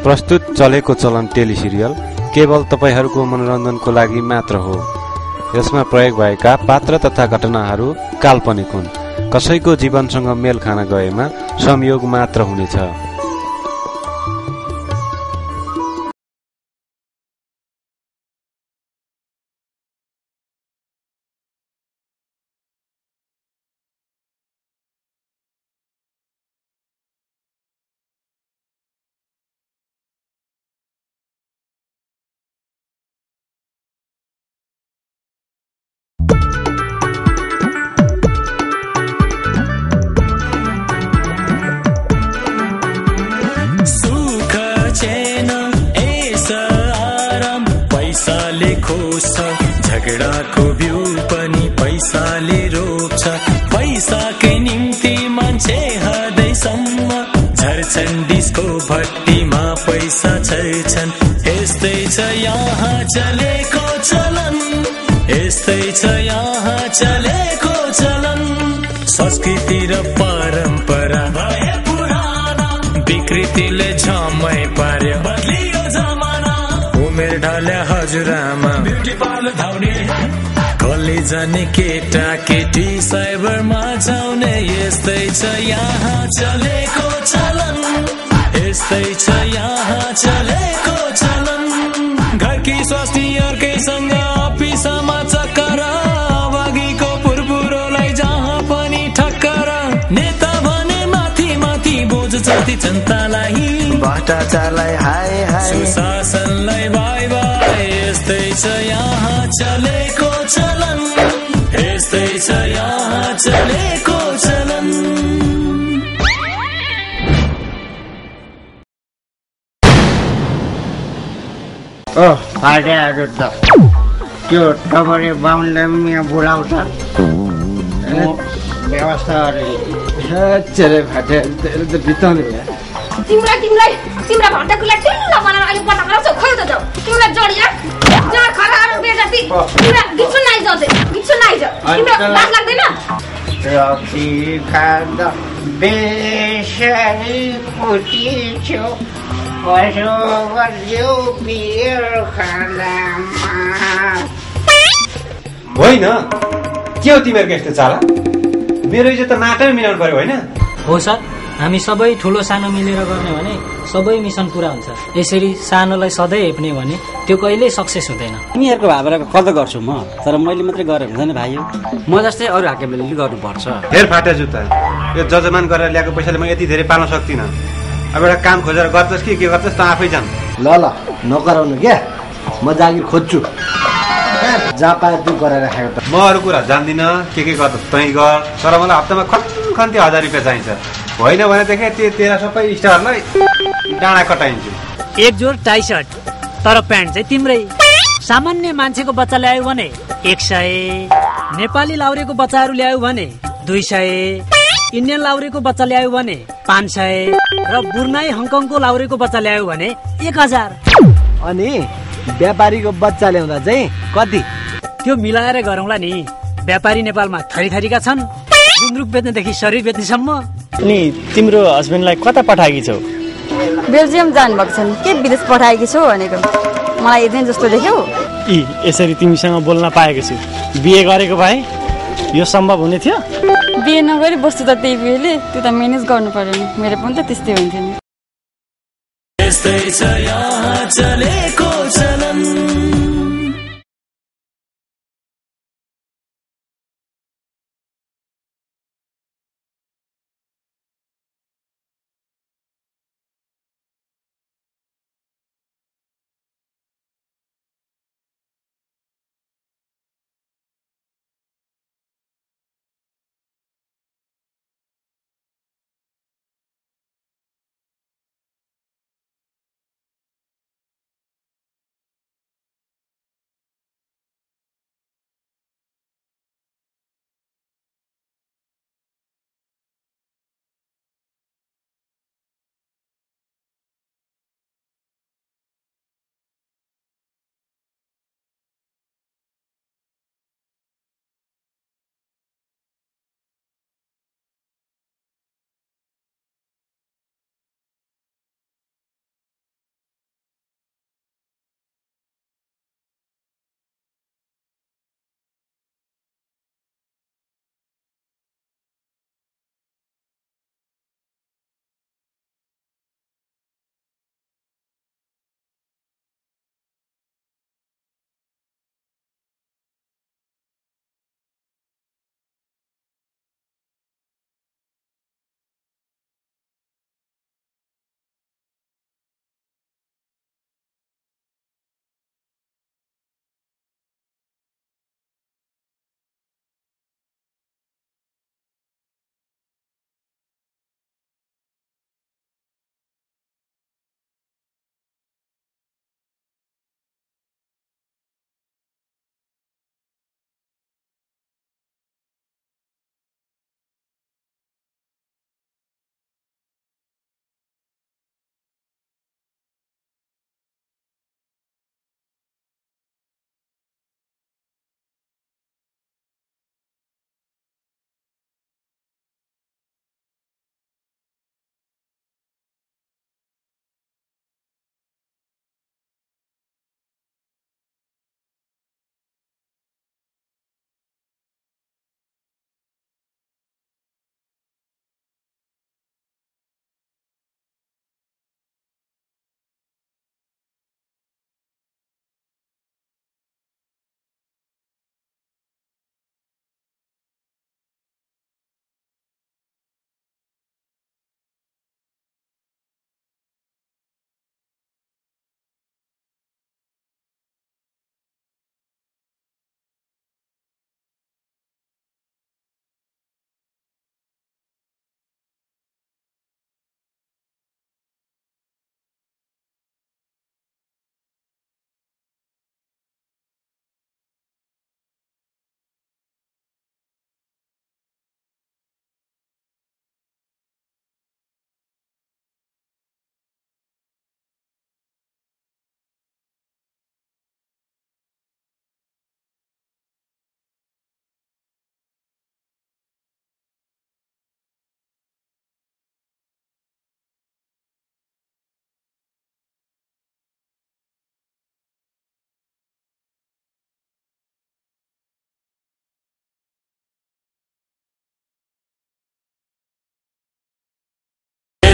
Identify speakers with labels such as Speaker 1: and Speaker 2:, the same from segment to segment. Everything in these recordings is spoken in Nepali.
Speaker 1: प्रस्तुत चलेको चलन टेलिसिरियल केवल तपाईहरूको मनोरञ्जनको लागि मात्र हो। यसमा प्रयोग भएका पात्र तथा घटनाहरू काल्पनिक हुन्। कसैको जीवनसँग मेल खान गएमा संयोग मात्र हुनेछ।
Speaker 2: झगडाको बिउ पनि पैसाले रोप्छ। पैसाकै निम्ति मान्छे हदैसम्म झर्छन् डिस्को भट्टीमा पैसा छर्छन्। यस्तै छ यहाँ चलेको चलन, यस्तै छ यहाँ चलेको चलन। संस्कृति र परम्परा भए पुराना, विकृतिले झमै पार्यो बदलियो जमाना। उमेर ढल्या हजुरआमा ब्युटी पार्लर धाउने, कलेज जाने केटा केटी साइबरमा जाउने। यस्तै छ यहाँ चलेको चलन, यस्तै छ यहाँ चलेको चलन। घरकी स्वास्नी अर्कैसँग अफिसमा चक्कर, अघिको पुरपुरोलाई जहाँ पनि ठक्कर। नेता भने माथि माथि बोझ चल्ती जनतालाई, भ्रष्टाचारलाई हाय हाय, सुशासनलाई बाई बाई। यस्तै छ यहाँ चलेको चलन, यस्तै छ यहाँ चलेको चलन।
Speaker 3: फाटेहरू त त्यो टबरे बाहुनलाई यहाँ बोलाउँछ व्यवस्था चेरे फाटेहरू त बिताउने भयो।
Speaker 4: तिम्रा भट्टाकुलाई टिल्ला बनाएर अहिले पटा कराउँछ। खोइ त जाऊ तिमीलाई जडिया जहाँ खराहरू बेजाति तिमीलाई गिच्छु नाइ जाउँछ, गिच्छु नाइ जाऊ। तिम्रो लाज लाग्दैन?
Speaker 3: रक्सी खाँदा बेसरी फुटी छु, कसो गर्यो बियर खाँदामा।
Speaker 1: होइन के हो तिमीहरूको यस्तो चाला? मेरो इज्जत त नाटै मिलाउनु पर्यो होइन?
Speaker 5: हो सर, हामी सबै ठुलो सानो मिलेर गर्ने भने सबै मिसन पुरा हुन्छ। यसरी सानोलाई सधैँ हेप्ने भने त्यो कहिल्यै सक्सेस हुँदैन।
Speaker 6: तिमीहरूको भावनाको कदर गर्छु म, तर मैले मात्रै गरेर हुँदैन भाइ। म जस्तै अरू हाकिमले पनि गर्नुपर्छ।
Speaker 1: हेर फाटे जुत्ता, यो जजमान गरेर ल्याएको पैसाले म यति धेरै पाल्न सक्दिनँ। अब एउटा काम खोजेर गर्छस् कि के गर्छस् त आफै जान।
Speaker 7: ल नगराउनु क्या, म जागिर खोज्छु। जहाँ पाए तँ गरेर राखेको त।
Speaker 1: म अरू कुरा जान्दिनँ, के गर्छस् तै गर, तर मलाई हप्तामा खन्ती 1000 रुपियाँ चाहिन्छ। होइन भनेदेखि तेरा सबै स्टारलाई डाँडा कटाइन्छु।
Speaker 5: एक जोर टाई सर्ट तर प्यान्ट चाहिँ तिम्रै। सामान्य मान्छेको बच्चा ल्यायो भने 100, नेपाली लाउरेको बच्चाहरू ल्यायो भने 200, इन्डियन लाउरेको बच्चा ल्यायो भने 500 र बुर्नाई हङकङको लाउरेको बच्चा ल्यायो भने 1000।
Speaker 7: अनि व्यापारीको बच्चा ल्याउँदा चाहिँ कति?
Speaker 5: त्यो मिलाएर गरौँला नि। व्यापारी नेपालमा थरी थरीका छन्, गुन्द्रुक बेच्नेदेखि शरीर बेच्नेसम्म।
Speaker 6: अनि तिम्रो हस्बेन्डलाई कता पठाएकी छौ?
Speaker 8: बेल्जियम जानुभएको छ नि, के विदेश पठाएकी छौ भनेको? मलाई एजेन्ट जस्तो देख्यौ?
Speaker 6: यसरी तिमीसँग बोल्न पाएको छु। बिहे गरेको भए यो सम्भव हुने थियो?
Speaker 8: बिहे नगरी बस्छु त त्यही बिहेले, त्यो त म्यानेज गर्नु पर्यो नि। मेरो पनि त त्यस्तै हुन्थ्यो नि।
Speaker 2: यस्तै छ यहाँ चलेको चलन।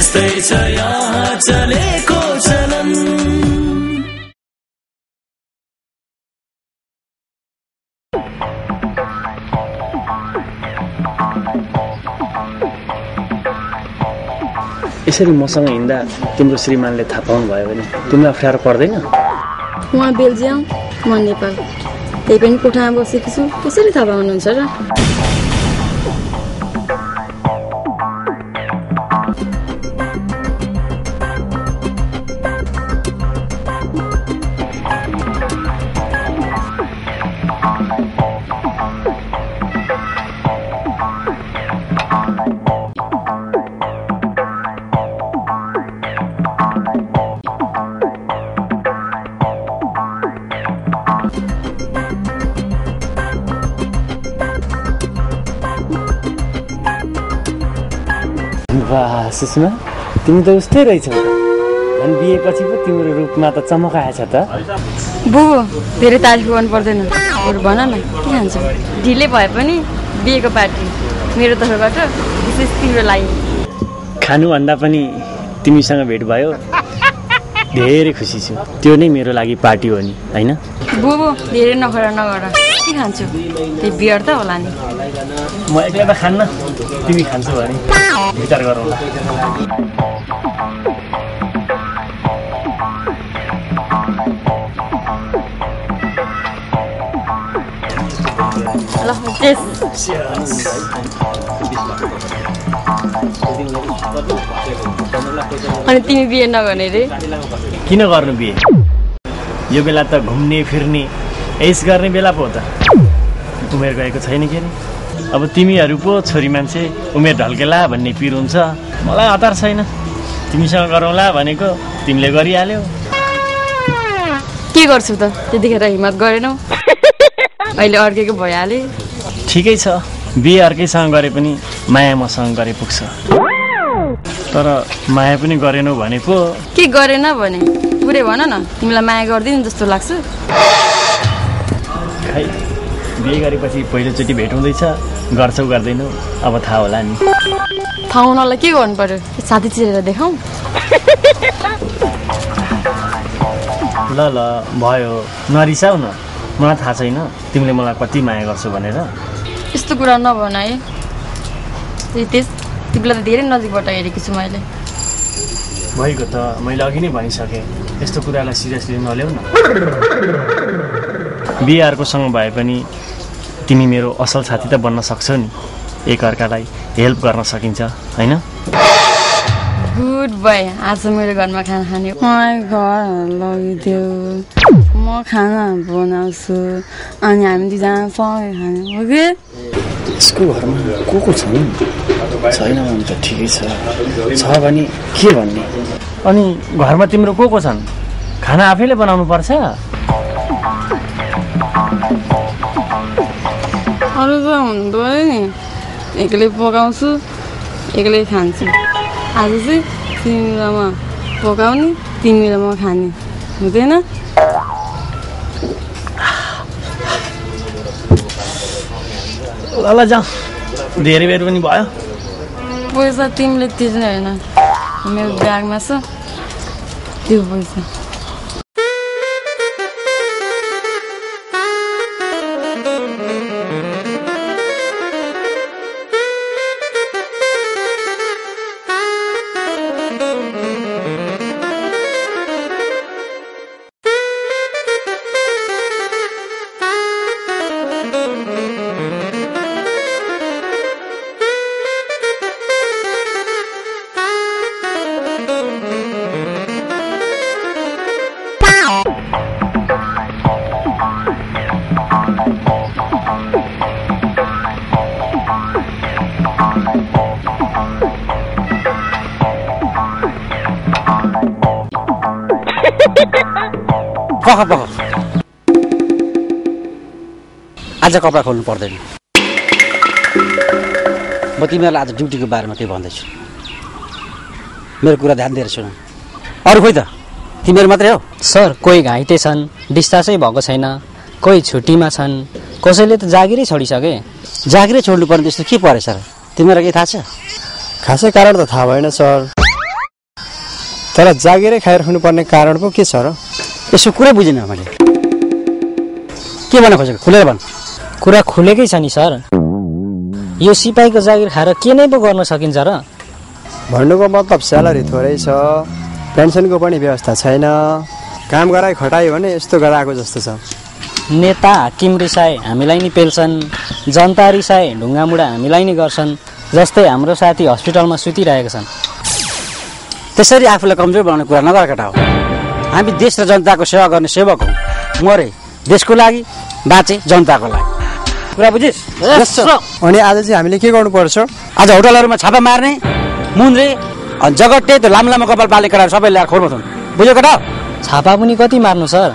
Speaker 2: यस्तै छ यहाँ चलेको चलन।
Speaker 9: यसरी मसँग हिँड्दा तिम्रो श्रीमानले थाहा पाउनु भयो भने तिमीलाई अप्ठ्यारो पर्दैन?
Speaker 8: उहाँ बेल्जियम, म नेपाल, त्यही पनि कोठामा बसेकी छु, कसरी थाहा पाउनुहुन्छ र?
Speaker 9: वाह सुषमा, तिमी त उस्तै रहेछौ त। अनि बिहेपछि पो तिम्रो रूपमा त चमक आएछ त।
Speaker 8: बुबु धेरै तारिफ गर्नु पर्दैन, अरू भन न के खान्छौ? ढिलै भए पनि बिहेको पार्टी मेरो तर्फबाट विशेष तिम्रो लागि।
Speaker 9: खानुभन्दा पनि तिमीसँग भेट भयो, धेरै खुसी छु। त्यो नै मेरो लागि पार्टी हो नि, होइन?
Speaker 8: बुबु धेरै नखरा नगर, के खान्छौ? त्यही बियर त होला नि।
Speaker 9: म एक्लै त खान्न, तिमी खान्छौ भने विचार गरौँला।
Speaker 8: ल टेस्ट। अनि तिमी बिहे नगर्ने रे?
Speaker 9: किन गर्नु बिहे? यो बेला त घुम्ने फिर्ने ऐस गर्ने बेला पो त। उमेर गएको छैन के अरे? अब तिमीहरू पो छोरी मान्छे उमेर ढल्केला भन्ने पिर हुन्छ, मलाई हतार छैन। तिमीसँग गरौँला भनेको तिमीले गरिहाल्यौ।
Speaker 8: के गर्छु त, त्यतिखेर हिम्मत गरेनौ, अहिले अर्केको भइहाले।
Speaker 9: ठिकै छ, बिहे अर्कैसँग गरे पनि माया मसँग गरे पुग्छ। तर माया पनि गरेनौ भने पो
Speaker 8: के गरेन भने पुरै भन न, तिमीलाई माया गर्दिन जस्तो लाग्छ?
Speaker 9: खै बिहे गरेपछि पहिलोचोटि भेट हुँदैछ, गर्छौ गर्दैनौ अब थाहा होला नि।
Speaker 8: थाहा हुनलाई के गर्नु पर्यो? साथी चिरेर देखाउँ?
Speaker 9: ल ल भयो, नरिसाउ न। मलाई थाहा छैन तिमीले मलाई कति माया गर्छौ भनेर।
Speaker 8: यस्तो कुरा नभन है रितेश, तिमीलाई त धेरै नजिकबाट हेरेकी छु मैले।
Speaker 9: भएको त मैले अघि नै भनिसकेँ, यस्तो कुरालाई सिरियसली नल्याउ न। बिहे अर्कोसँग भए पनि तिमी मेरो असल साथी त बन्न सक्छौ नि, एकअर्कालाई हेल्प गर्न सकिन्छ, होइन?
Speaker 8: गुड बाई, आज मेरो घरमा खाना खाने। मलाई घर लगिदियो, म खाना बनाउँछु अनि हामी दुईजना सँगै खाने हो कि?
Speaker 9: यसको घरमा को छ नि? छैन भने त ठिकै छ भने के भन्ने? अनि घरमा तिम्रो को छन्? खाना आफैले बनाउनु पर्छ?
Speaker 8: अरू त हुनु पऱ्यो नि, एक्लै पकाउँछु एक्लै खान्छु। आज चाहिँ तिमी र म पकाउने, तिमी र म खाने, हुँदैन?
Speaker 9: ल जाऊ, धेरै बेर पनि भयो।
Speaker 8: पैसा तिमीले तिर्ने होइन, मेरो ब्यागमा छ त्यो पैसा।
Speaker 6: आज कपडा खोल्नु पर्दैन। म तिमीहरूलाई आज ड्युटीको बारेमा केही भन्दैछु, मेरो कुरा ध्यान दिएर सुन। अरू खोइ त तिमीहरू मात्रै हो?
Speaker 10: सर, कोही घाइते छन्, डिस्चार्जै भएको छैन, कोही छुट्टीमा छन्, कसैले त जागिरै छोडिसके।
Speaker 6: जागिरै छोड्नु पर्ने त्यस्तो के परेछ र? तिमीलाई केही थाहा छ?
Speaker 7: खासै कारण त थाहा भएन सर।
Speaker 11: तर जागिरै खाइराख्नु पर्ने कारण पो के छ र?
Speaker 6: यसो कुरै बुझिनँ मैले। के भन्न खोजेको खुलेर भन्।
Speaker 10: कुरा खुलेकै छ नि सर। यो सिपाहीको जागिर खाएर के नै पो गर्न सकिन्छ र?
Speaker 11: भन्नुको मतलब स्यालेरी थोरै छ, पेन्सनको पनि व्यवस्था छैन, काम गराइ खटायो भने यस्तो गराएको जस्तो छ।
Speaker 10: नेता हाकिम रिसाए हामीलाई नि पेल्छन्, जनता रिसाए ढुङ्गामुढा हामीलाई नि गर्छन्। जस्तै हाम्रो साथी हस्पिटलमा सुतिरहेका छन्।
Speaker 6: त्यसरी आफूलाई कमजोर बनाउने कुरा नगर केटा हो। हामी देश र जनताको सेवा गर्ने सेवक हौँ। मरे देशको लागि, बाँचे जनताको लागि। कुरा बुझिस्?
Speaker 11: अनि आज चाहिँ हामीले के गर्नुपर्छ?
Speaker 6: आज होटलहरूमा छापा मार्ने, मुन्द्रे, जगटे त्यो लामो लामो कपाल पाले केटाहरू सबै ल्याएर खोर्नु थुन। बुझ्यो केटा?
Speaker 10: छापा पनि कति मार्नु सर?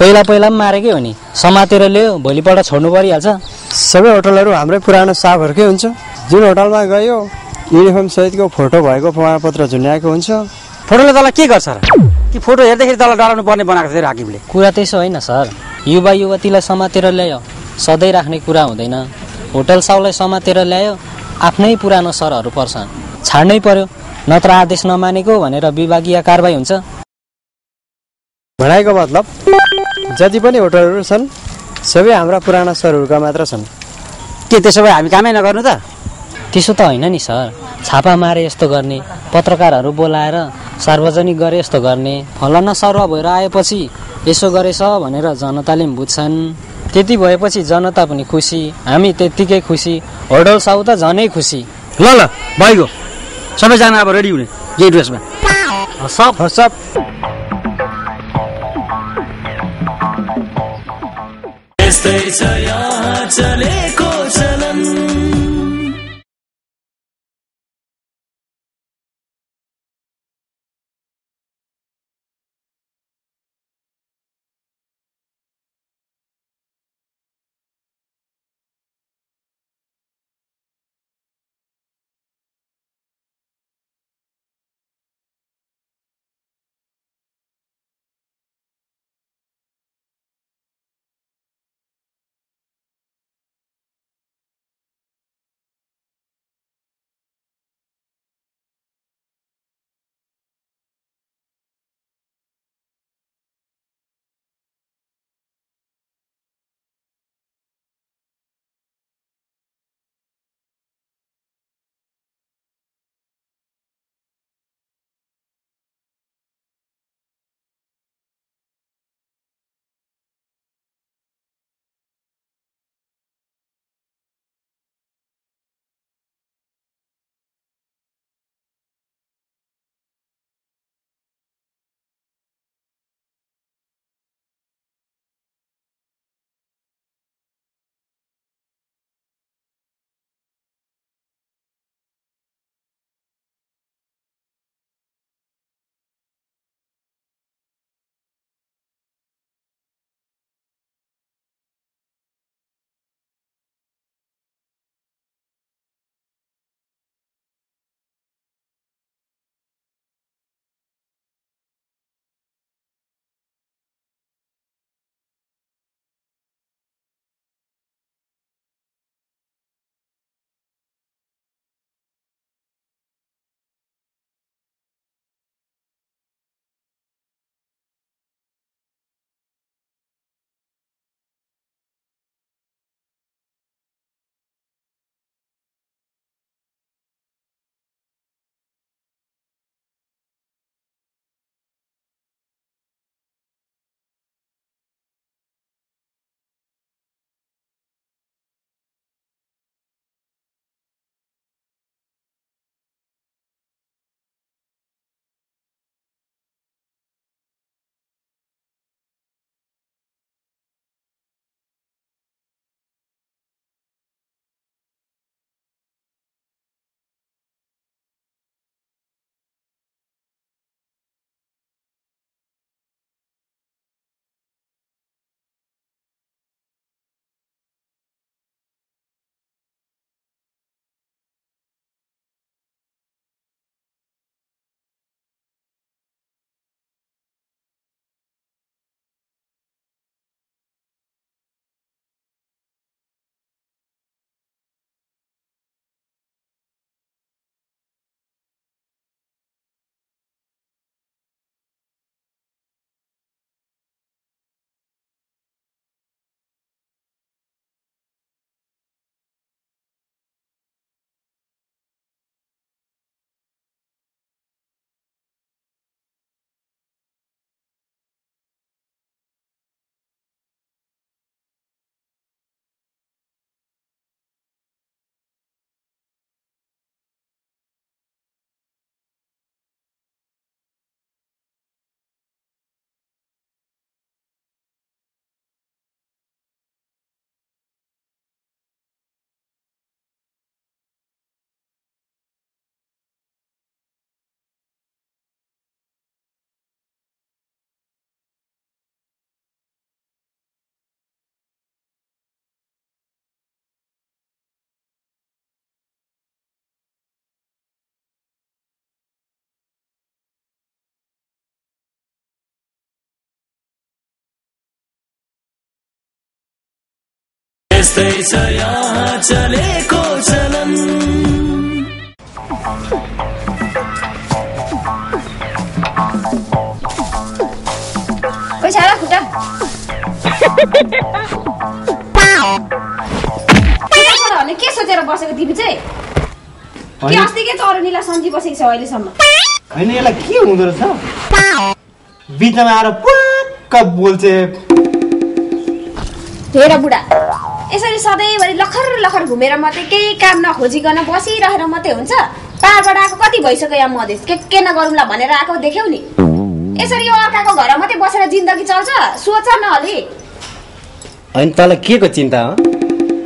Speaker 10: पहिला पनि मारेकै हो नि, समातेर ल्यायो भोलिपल्ट छोड्नु परिहाल्छ।
Speaker 11: सबै होटलहरू हाम्रै पुरानो साहबहरूकै हुन्छ। जुन होटलमा गयो युनिफर्म सहितको फोटो भएको प्रमाणपत्र झुन्याएको हुन्छ।
Speaker 6: फोटोले तँलाई के गर्छ र? कि फोटो हेर्दाखेरि तँलाई डराउनु पर्ने बनाएको थियो हाकिमले?
Speaker 10: कुरा त्यसो होइन सर। युवा युवतीलाई समातेर ल्यायो, सधैँ राख्ने कुरा हुँदैन। होटल साउलाई समातेर ल्यायो, आफ्नै पुरानो सरहरू पर्छन्, छाड्नै पर्यो। नत्र आदेश नमानेको भनेर विभागीय कारबाही हुन्छ।
Speaker 11: भनाइको मतलब जति पनि होटलहरू छन् सबै हाम्रा पुराना सरहरूका मात्र छन्।
Speaker 6: के त्यसो भए हामी कामै नगर्नु त?
Speaker 10: त्यसो त होइन नि सर। छापा मारे यस्तो गर्ने, पत्रकारहरू बोलाएर सार्वजनिक गरे यस्तो गर्ने, फलाना सर्व भएर आएपछि यसो गरेछ भनेर जनताले पनि बुझ्छन्। त्यति भएपछि जनता पनि खुसी, हामी त्यत्तिकै खुसी, होटल साउ त झनै खुसी।
Speaker 6: ल ल भइगयो, सबैजना अब रेडी हुने यही ड्रेसमा।
Speaker 11: सब
Speaker 2: यस्तै छ यहाँ चलेको चलन। यस्तै छ यहाँ चलेको चलन
Speaker 4: पैसा र खुट्टा भने के सोचेर बसेको तिमी चाहिँ के अस्ति के चौरनीलाई सम्झी बसेको छ अहिलेसम्म
Speaker 7: होइन यसलाई के हुँदो रहेछ बिचमा आएर पुक्क बोल्छ
Speaker 4: हेर बुढा यसरी सधैँभरि लखर लखर घुमेर मात्रै केही काम नखोजिकन बसिरहेर मात्रै हुन्छ पाहाडबाट आएको कति भइसक्यो यहाँ मधेस के नगरौँला भनेर आएको देख्यौ नि यसरी यो अर्काको घर मात्रै बसेर जिन्दगी चल्छ सोच न अलि
Speaker 7: होइन तँलाई के को चिन्ता हो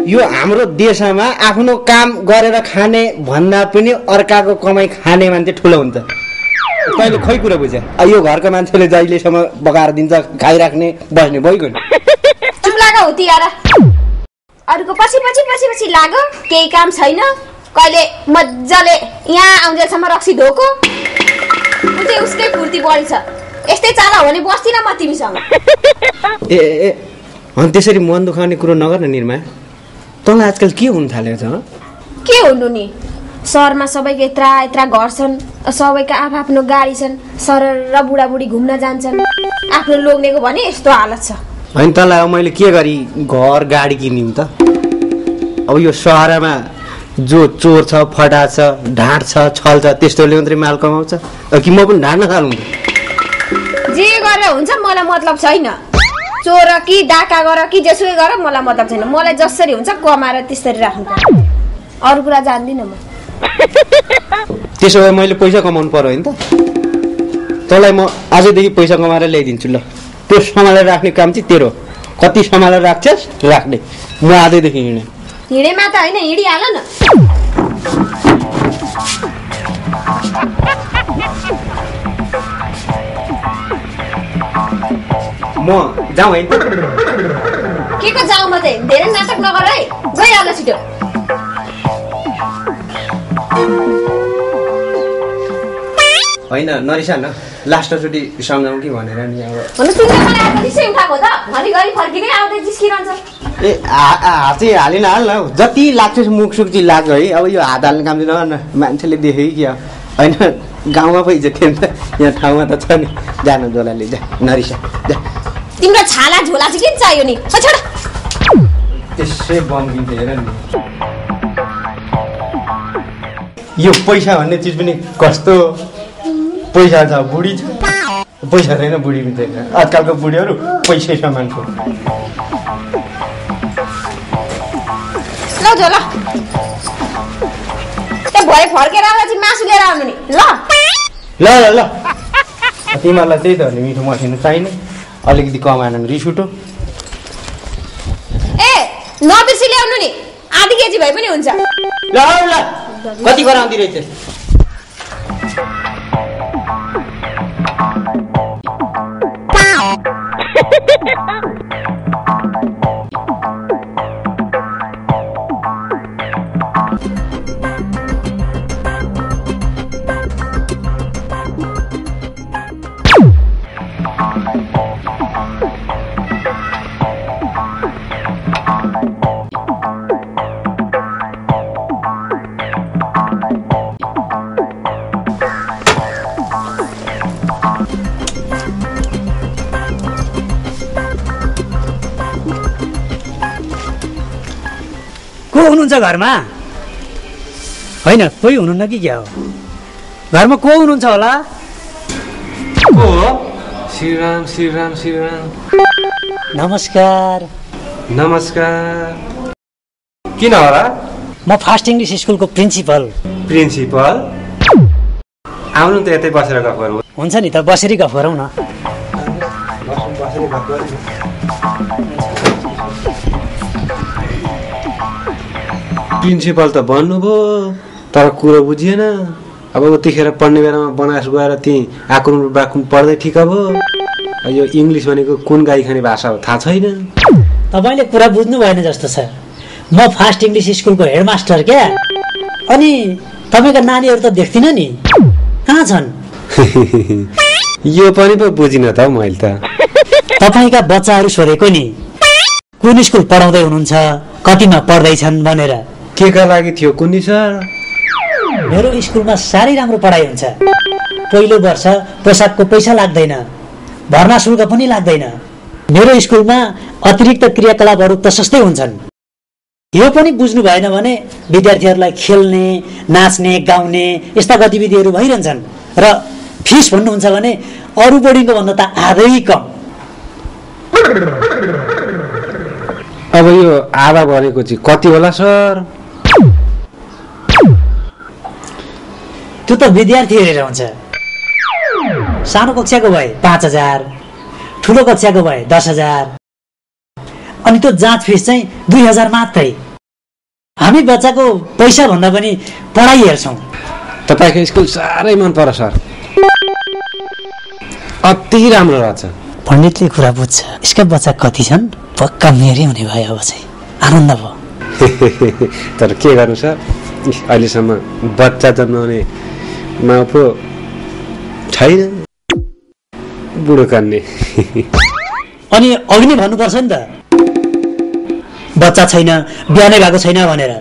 Speaker 7: यो हाम्रो देशमा आफ्नो काम गरेर खाने भन्दा पनि अर्काको कमाई खाने मान्छे ठुलो हुन्छ तैँले खै कुरा बुझ्या यो घरको मान्छेले जहिलेसम्म बगाएर दिन्छ खाइराख्ने बस्ने भइगयो नि
Speaker 4: चुप लाग हो तिहार अरूको पछि पछि पछि पछि लाग केही काम छैन कहिले मजाले यहाँ आउँदैसम्म रक्सी धोको उतै उसकै फुर्ती बढी छ यस्तै चाला हो भने बस्दिन म तिमीसँग
Speaker 7: ए अनि त्यसरी मन दुखाउने कुरो नगर्न निर्मा तँलाई आजकल के हुन थालेको छ
Speaker 4: के हुनु नि सहरमा सबैको यत्रा यत्रा घर छन् सबैको आफ्नो गाडी छन् सरर र बुढाबुढी घुम्न जान्छन् आफ्नो लोग्नेको भने यस्तो हालत छ
Speaker 7: होइन तँलाई अब मैले के गरी घर गाडी किनिदिउँ त अब यो सहरमा जो चोर छ फटा छ ढाँट छ छल छ त्यस्तोले मात्रै माल कमाउँछ कि म पनि ढाँट्न थालौँ
Speaker 4: जे गरेर हुन्छ मलाई मतलब छैन चोर कि डाका गर कि जेसुकै गर मलाई मतलब छैन मलाई जसरी हुन्छ कमाएर त्यसरी राख्नु अरू कुरा जान्दिनँ म
Speaker 7: त्यसो भए मैले पैसा कमाउनु पर्यो होइन त तँलाई म आजैदेखि पैसा कमाएर ल्याइदिन्छु ल त्यो सम्हालेर राख्ने काम चाहिँ तेरो कति सम्हालेर राख्छस् राख्ने म आजैदेखि हिँडेँ
Speaker 4: हिँडेमा त होइन हिँडिहाल न
Speaker 7: म जाउँ है
Speaker 4: के को जाउँ म चाहिँ धेरै नाटक नगर है गइहाल छिटो
Speaker 7: होइन नरिसा न लास्टचोटि सम्झाउँ कि भनेर नि अब
Speaker 4: भन्नु तिमीले मलाई आएको रिसै उठाएको त घरिघरि फर्किँदै आउँदै जिस्किरहन्छ
Speaker 7: ए हात चाहिँ हालिन हाल न जति लाग्छ मुख सुख चाहिँ लाग्छ है अब यो हात हाल्ने काम चाहिँ नगर्न मान्छेले देख्यो कि होइन गाउँमा पो हिजो थियो नि त यहाँ ठाउँमा त छ नि जानु झोलाले जा नरिसा जा
Speaker 4: तिम्रो छाला झोला चाहिँ किन चाहियो नि छोड
Speaker 7: त्यसै बम्किन्छ हेर नि यो पैसा भन्ने चिज पनि कस्तो पैसा छ बुढी छ पैसा छैन बुढी पनि छैन आजकलको बुढीहरू पैसै सामानको
Speaker 4: ल झोला त्यो भरे फर्केर आउँदा चाहिँ मासु लिएर आउनु नि ल
Speaker 7: ल ल ल तिमीहरूलाई त्यही त हो नि मिठो मसिनो चाहिने अलिकति कमाएन भने रिस उठो
Speaker 4: ए नबिर्सी ल्याउनु नि आधी केजी भए पनि हुन्छ
Speaker 7: ल ल कति गराउँदै रहेछ
Speaker 5: को हुनुहुन्छ घरमा होइन कोही हुनुहुन्न कि क्या हो घरमा को हुनुहुन्छ होला
Speaker 1: को हो श्रीराम श्रीराम श्रीराम
Speaker 5: नमस्कार
Speaker 1: नमस्कार किन होला
Speaker 5: म फास्ट इङ्ग्लिस स्कुलको प्रिन्सिपल
Speaker 1: प्रिन्सिपल आउनु त यतै बसेर गफ गरौँ
Speaker 5: हुन्छ नि त बसेरै गफ गरौँ न
Speaker 1: प्रिन्सिपल त भन्नुभयो तर कुरो बुझिएन अब त्यतिखेर पढ्ने बेलामा बनास गएर त्यहीँ आक्रुम बाक्रुम पढ्दै ठिक भयो यो इङ्ग्लिस भनेको कुन गाई खाने भाषा हो थाहा छैन
Speaker 5: तपाईँले कुरा बुझ्नु भएन जस्तो छ म फास्ट इङ्ग्लिस स्कुलको हेडमास्टर क्या अनि तपाईँका नानीहरू त देख्दिनँ नि कहाँ छन्
Speaker 1: यो पनि पो बुझिन त मैले त
Speaker 5: तपाईँका बच्चाहरू सोधेको नि कुन स्कुल पढाउँदै हुनुहुन्छ, कतिमा पढ्दैछन् भनेर।
Speaker 1: के का लागि थियो कुन्नी सर?
Speaker 5: मेरो स्कुलमा साह्रै राम्रो पढाइ हुन्छ। पहिलो वर्ष पोसाकको पैसा लाग्दैन, भर्ना शुल्क पनि लाग्दैन। मेरो स्कुलमा अतिरिक्त क्रियाकलापहरू प्रशस्तै हुन्छन्। यो पनि बुझ्नु भएन भने विद्यार्थीहरूलाई खेल्ने, नाच्ने, गाउने यस्ता गतिविधिहरू भइरहन्छन् र फिस भन्नुहुन्छ भने अरू बोर्डिङको भन्दा त आधै कम।
Speaker 1: अब यो आधा भनेको चाहिँ कति होला सर?
Speaker 5: त्यो त विद्यार्थी हेरेर हुन्छ। सानो कक्षाको भए 5,000, ठुलो कक्षाको भए 10,000, अनि त्यो जाँच फिस चाहिँ 2,000 मात्रै। हामी बच्चाको पैसा भन्दा पनि पढाइ हेर्छौँ।
Speaker 1: तपाईँको स्कुल साह्रै मन पर्यो सर, अति राम्रो रहेछ।
Speaker 5: पण्डितले कुरा बुझ्छ। यसका बच्चा कति छन्? पक्का मेरै हुने भयो। अब चाहिँ आनन्द भयो।
Speaker 1: तर के गर्नु सर, अहिलेसम्म बच्चा जन्माउने माउ पो छैन, बुढो कान्ने।
Speaker 5: अनि अघि नै भन्नुपर्छ नि त, बच्चा छैन, बिहानै भएको छैन भनेर।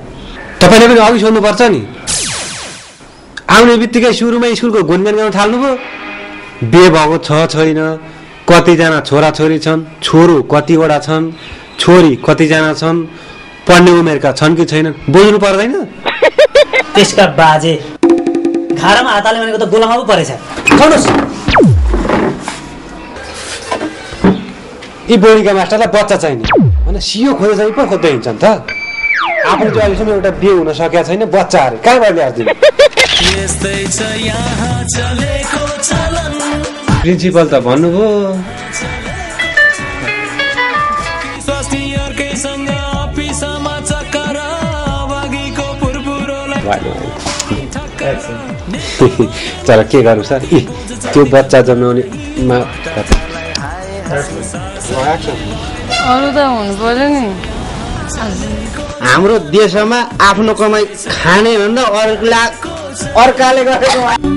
Speaker 1: तपाईँले पनि अघि सोध्नुपर्छ नि। आउने बित्तिकै सुरुमा स्कुलको गुनगान गाउन थाल्नुभयो। बिहे भएको छ छैन, कतिजना छोराछोरी छन्, छोरो कतिवटा छन्, छोरी कतिजना छन्, पढ्ने उमेरका छन् कि छैनन्, बुझ्नु पर्दैन?
Speaker 5: त्यसका बाजे घारामा हातले भनेको त गोलामा पो परेछ।
Speaker 1: यी बोर्डिङका मास्टरलाई बच्चा चाहिने भने सियो खोजे चाहिँ पो खोज्दै हिँड्छन् त। आफूले चाहिँ अहिलेसम्म एउटा बिहे हुन सकेका छैन, बच्चा अरे कहाँबाट ल्याइदिनु? प्रिन्सिपल त भन्नुभयो। तर के गर्नु सर, त्यो बच्चा जन्माउने
Speaker 8: अरू त हुनु पर्यो नि।
Speaker 7: हाम्रो देशमा आफ्नो कमाई खाने भन्दा अर्काले गरेको